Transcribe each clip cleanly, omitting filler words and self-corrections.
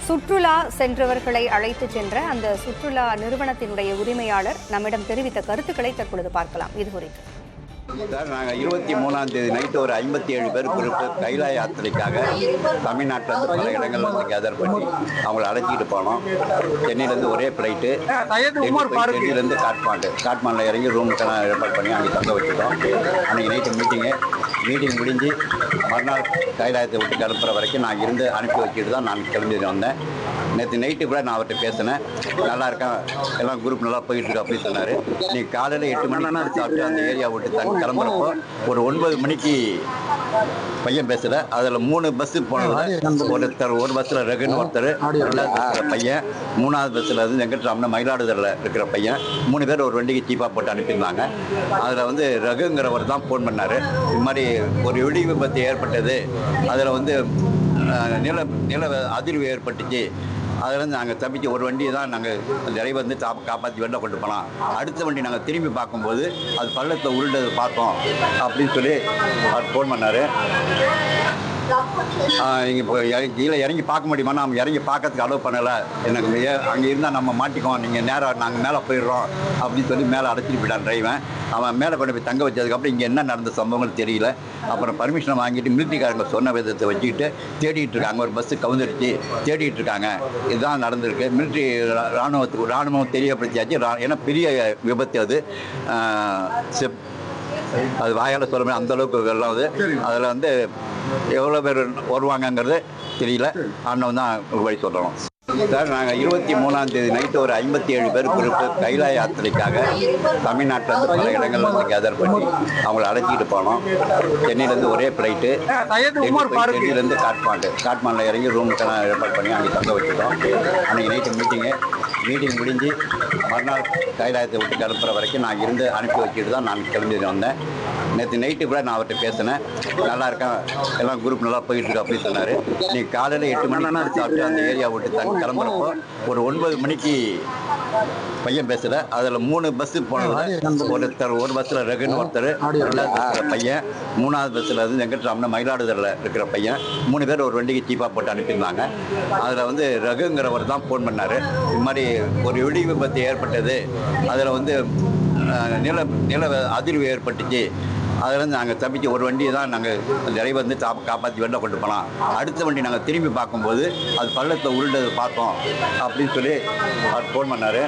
சுற்றுலா சென்றவர்களை அழைத்து சென்ற அந்த சுற்றுலா நிறுவனத்தினுடைய உரிமையாளர் நம்மிடம் தெரிவித்த கருத்துக்களை தற்பொழுது பார்க்கலாம். இது குறித்து சார், நாங்கள் 23ஆம் தேதி நைட்டு ஒரு 57 பேர் குறிப்பு கைலா யாத்திரைக்காக தமிழ்நாட்டிலேருந்து பல இடங்கள்லேருந்து கேதர் பண்ணி அவங்கள அழைச்சிக்கிட்டு போனோம். சென்னையிலேருந்து ஒரே ஃப்ளைட்டு, டெல்லியிலேருந்து காட்மாண்டில் இறங்கி ரூமுக்கெல்லாம் ஏற்பாடு பண்ணி அங்கே தங்க வச்சுட்டோம். அன்றைக்கி நைட்டு மீட்டிங் முடிஞ்சு மறுநாள் கைலாயத்தை விட்டு கிளம்புற வரைக்கும் நான் இருந்து அனுப்பி வச்சுட்டு தான் நான் கிளம்பி வந்தேன். நேற்று நைட்டு கூட நான் அவர்கிட்ட பேசினேன். நல்லா இருக்கேன், எல்லாம் குரூப் நல்லா போயிட்டு இருக்கு அப்படின்னு சொன்னார். நீங்கள் காலையில் 8 மணிக்கு சாப்பிட்டு அந்த ஏரியா விட்டு கிளம்புறப்போ ஒரு 9 மணிக்கு பையன் பேசல. அதில் 3 பஸ்ஸு போனது. ஒரு பஸ்ஸில் ரகுன்னு ஒருத்தர், 2வது பையன், 3வது பஸ்ஸில் வந்து வெங்கட்ராமன் மயிலாடுதுறையில் இருக்கிற பையன், 3 பேர் ஒரு வண்டிக்கு சீப்பாக போட்டு அனுப்பியிருந்தாங்க. அதில் வந்து ரகுங்கிறவர் தான் ஃபோன் பண்ணார். இது மாதிரி ஒரு வெடி விபத்து ஏற்பட்டது, அதில் வந்து நில அதிர்வு ஏற்பட்டுச்சு, அதிலேருந்து நாங்கள் தப்பிச்சு ஒரு வண்டியை தான் நாங்கள் டிரைவர் வந்து காப்பாற்றி வெளில கொண்டு போனோம். அடுத்த வண்டி நாங்கள் திரும்பி பார்க்கும்போது அது பள்ளத்தில் உருண்டது பார்த்தோம் அப்படின்னு சொல்லி அவர் ஃபோன் பண்ணார். இங்கே இப்போ கீழே இறங்கி பார்க்க முடியுமா? நம்ம இறங்கி பார்க்கறதுக்கு அலோவ் பண்ணலை. எனக்கு அங்கே இருந்தால் நம்ம மாட்டிக்குவோம், நீங்கள் நேராக நாங்கள் மேலே போயிடுறோம் அப்படின்னு சொல்லி மேலே அடைச்சிட்டு போயிட்டான் டிரைவன். அவன் மேலே கொண்டு போய் தங்க வச்சதுக்கப்புறம் இங்கே என்ன நடந்த சம்பவங்கள் தெரியல. அப்புறம் பர்மிஷனை வாங்கிட்டு மிலிட்ரிக்காரங்க சொன்ன விதத்தை வச்சுக்கிட்டு தேடிட்டு இருக்காங்க. ஒரு பஸ்ஸு கவுந்துருச்சு, தேடிட்டு இருக்காங்க. இதுதான் நடந்திருக்கு. மிலிட்ரி ராணுவம் தெரியப்படுத்தியாச்சு. ஏன்னா பெரிய விபத்து அது. அது வாயால் சொல்ல முடியும், அந்தளவுக்கு எல்லாம் அது. அதில் வந்து எவ்வளோ பேர் வருவாங்கங்கிறது தெரியல. அண்ணன் தான் வழி சொல்லணும். சார், நாங்கள் 23ஆம் தேதி நைட்டு ஒரு 57 பேர் குறிப்பு கைலா யாத்திரைக்காக தமிழ்நாட்டிலேருந்து பல இடங்கள்லேருந்து கேதர் பண்ணி அவங்கள அழைச்சிக்கிட்டு போனோம். சென்னையிலேருந்து ஒரே ஃப்ளைட்டு, டெல்லியிலேருந்து காட்மாண்டில் இறங்கி ரூமுக்கெல்லாம் ஏற்பாடு பண்ணி அங்கே தங்க வச்சுட்டோம். அன்றைக்கி நைட்டு மீட்டிங் முடிஞ்சு மறுநாள் கைலாயத்தை விட்டு கிளம்புற வரைக்கும் நான் இருந்து அனுப்பி வச்சுட்டு தான் நான் கிளம்பி வந்தேன். நேற்று நைட்டு கூட நான் அவர்கிட்ட பேசினேன். நல்லா இருக்கேன், எல்லாம் குரூப் நல்லா போயிட்டு இருக்கு அப்படின்னு சொன்னார். நீங்கள் காலையில் 8 மணிக்கு சாப்பிட்டு அந்த ஏரியா விட்டு கிளம்புறப்போ ஒரு 9 மணிக்கு பையன் பேசல. அதில் 3 பஸ்ஸு போனது. ஒரு பஸ்ஸில் ரகுன்னு ஒருத்தர், 2வது பையன், 3வது பஸ்ஸில் வந்து வெங்கட்ராமன் மயிலாடுதுறையில் இருக்கிற பையன், 3 பேர் ஒரு வண்டிக்கு சீப்பாக போட்டு அனுப்பியிருந்தாங்க. அதில் வந்து ரகுங்கிறவர் தான் ஃபோன் பண்ணார். இது மாதிரி ஒரு வெடி விபத்து ஏற்பட்டது, அதில் வந்து நில அதிர்வு ஏற்பட்டுச்சு, அதிலேருந்து நாங்கள் தப்பிச்சு ஒரு வண்டியை தான் நாங்கள் டிரைவர் வந்து காப்பாற்றி வெளில கொண்டு போனோம். அடுத்த வண்டி நாங்கள் திரும்பி பார்க்கும்போது அது பள்ளத்தில் உருண்டது பார்த்தோம் அப்படின்னு சொல்லி அவர் ஃபோன் பண்ணார்.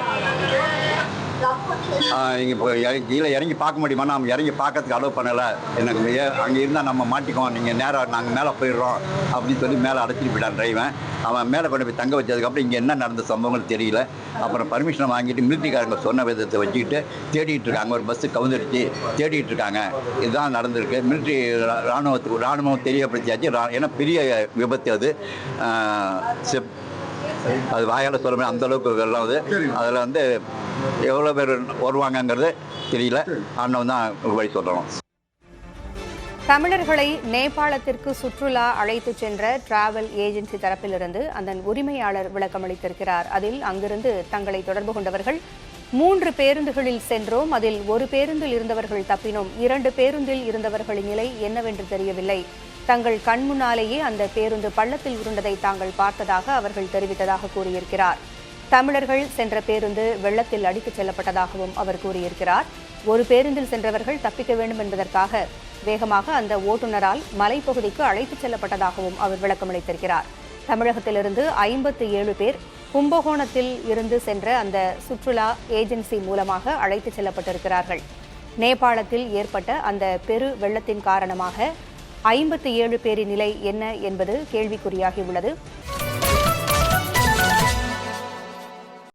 இங்கே இப்போ கீழே இறங்கி பார்க்க முடியுமா? நம்ம இறங்கி பார்க்கறதுக்கு அலோவ் பண்ணலை. எனக்கு அங்கே இருந்தால் நம்ம மாட்டிக்குவோம், நீங்கள் நேராக நாங்கள் மேலே போயிடுறோம் அப்படின்னு சொல்லி மேலே அடைச்சிட்டு போயிட்டான் டிரைவன். அவன் மேலே கொண்டு போய் தங்க வச்சதுக்கப்புறம் இங்கே என்ன நடந்த சம்பவங்கள் தெரியல. அப்புறம் பர்மிஷனை வாங்கிட்டு மிலிட்ரிக்காரங்க சொன்ன விதத்தை வச்சுக்கிட்டு தேடிட்டு இருக்காங்க. ஒரு பஸ்ஸு கவுந்துருச்சு, தேடிட்டு இருக்காங்க. இதுதான் நடந்திருக்கு. மிலிட்ரி ராணுவம் தெரியப்படுத்தியாச்சு. ஏன்னா பெரிய விபத்து அது. அது வாயால் சொல்ல முடியும், அந்தளவுக்கு எல்லாம் அது. அதில் வந்து எவ்வளோ பேர் வருவாங்கங்கிறது தெரியல. அண்ணன் தான் வழி சொல்லணும். தமிழர்களை நேபாளத்திற்கு சுற்றுலா அழைத்து சென்ற டிராவல் ஏஜென்சி தரப்பிலிருந்து அதன் உரிமையாளர் விளக்கம் அளித்திருக்கிறார். அதில் அங்கிருந்து தங்களை தொடர்பு கொண்டவர்கள் 3 பேருந்துகளில் சென்றோம், அதில் ஒரு பேருந்தில் இருந்தவர்கள் தப்பினோம், 2 பேருந்தில் இருந்தவர்களின் நிலை என்னவென்று தெரியவில்லை, தங்கள் கண்முன்னாலேயே அந்த பேருந்து பள்ளத்தில் உருண்டதை தாங்கள் பார்த்ததாக அவர்கள் தெரிவித்ததாக கூறியிருக்கிறார். தமிழர்கள் சென்ற பேருந்து வெள்ளத்தில் அடித்துச் செல்லப்பட்டதாகவும் அவர் கூறியிருக்கிறார். ஒரு பேருந்தில் சென்றவர்கள் தப்பிக்க வேண்டும் என்பதற்காக வேகமாக அந்த ஓட்டுநரால் மலைப்பகுதிக்கு அழைத்துச் செல்லப்பட்டதாகவும் அவர் விளக்கமளித்திருக்கிறார். தமிழகத்திலிருந்து 57 பேர் கும்பகோணத்தில் இருந்து சென்ற அந்த சுற்றுலா ஏஜென்சி மூலமாக அழைத்துச் செல்லப்பட்டிருக்கிறார்கள். நேபாளத்தில் ஏற்பட்ட அந்த பெரு வெள்ளத்தின் காரணமாக 57 பேரின் நிலை என்ன என்பது கேள்விக்குறியாகியுள்ளது.